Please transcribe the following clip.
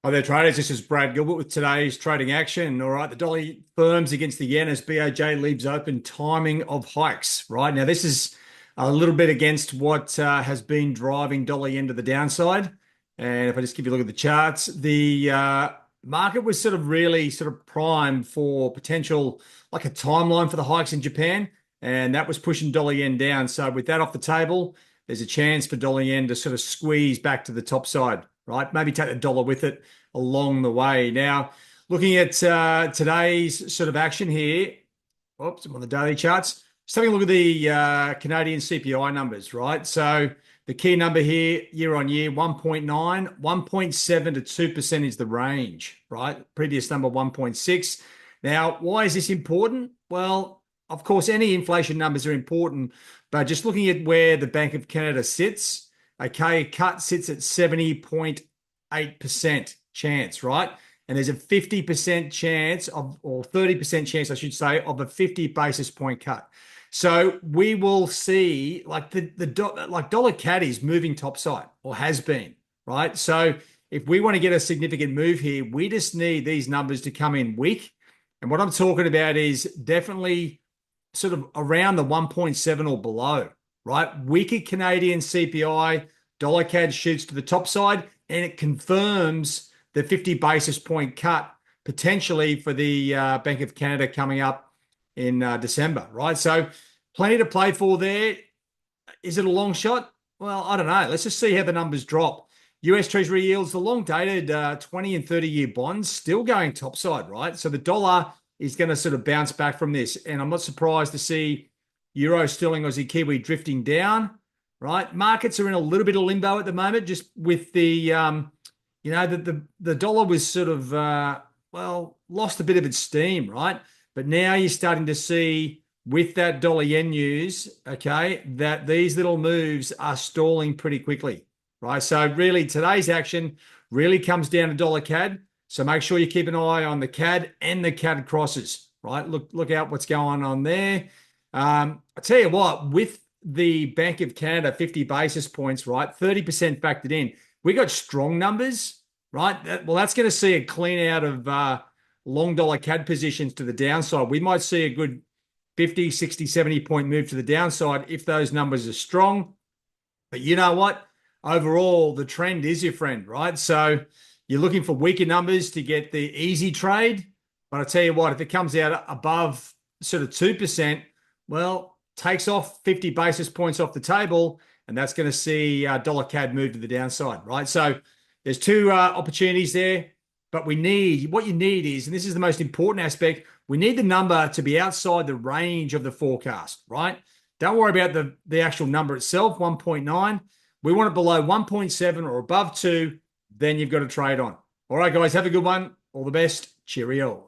Hi there, traders. This is Brad Gilbert with today's trading action. All right, the dollar firms against the yen as BOJ leaves open timing of hikes. Right now, this is a little bit against what has been driving dollar yen to the downside. And if I just give you a look at the charts, the market was sort of really sort of primed for potential, like a timeline for the hikes in Japan, and that was pushing dollar yen down. So with that off the table, there's a chance for dollar yen to sort of squeeze back to the top side. Right, maybe take the dollar with it along the way. Now, looking at today's sort of action here, oops, I'm on the daily charts. Just having a look at the Canadian CPI numbers, right? So the key number here, year on year, 1.9, 1.7 to 2% is the range, right? Previous number, 1.6. Now, why is this important? Well, of course, any inflation numbers are important, but just looking at where the Bank of Canada sits, okay, cut sits at 70.8% chance, right? And there's a 50% chance of, or 30% chance, I should say, of a 50 basis point cut. So we will see like like dollar CAD is moving topside or has been, right? So if we want to get a significant move here, we just need these numbers to come in weak. And what I'm talking about is definitely sort of around the 1.7 or below, right? Weaker Canadian CPI, dollar CAD shoots to the top side, and it confirms the 50 basis point cut potentially for the Bank of Canada coming up in December, right? So plenty to play for there. Is it a long shot? Well, I don't know. Let's just see how the numbers drop. US Treasury yields, the long dated 20 and 30-year bonds still going topside, right? So the dollar is going to sort of bounce back from this. And I'm not surprised to see Euro, Sterling, Aussie, Kiwi drifting down, right? Markets are in a little bit of limbo at the moment, just with the dollar was sort of, well, lost a bit of its steam, right? But now you're starting to see with that dollar yen news, okay, that these little moves are stalling pretty quickly, right? So really today's action really comes down to dollar CAD. So make sure you keep an eye on the CAD and the CAD crosses, right? Look out what's going on there. I tell you what, with the Bank of Canada 50 basis points, right? 30% factored in. We got strong numbers, right? That's going to see a clean out of long dollar CAD positions to the downside. We might see a good 50, 60, 70 point move to the downside if those numbers are strong. But you know what? Overall, the trend is your friend, right? So you're looking for weaker numbers to get the easy trade. But I tell you what, if it comes out above sort of 2%, well, takes off 50 basis points off the table, and that's going to see dollar CAD move to the downside, right? So there's two opportunities there, but what you need is, and this is the most important aspect, we need the number to be outside the range of the forecast, right? Don't worry about the actual number itself, 1.9. We want it below 1.7 or above 2, then you've got to trade on. All right, guys, have a good one. All the best. Cheerio.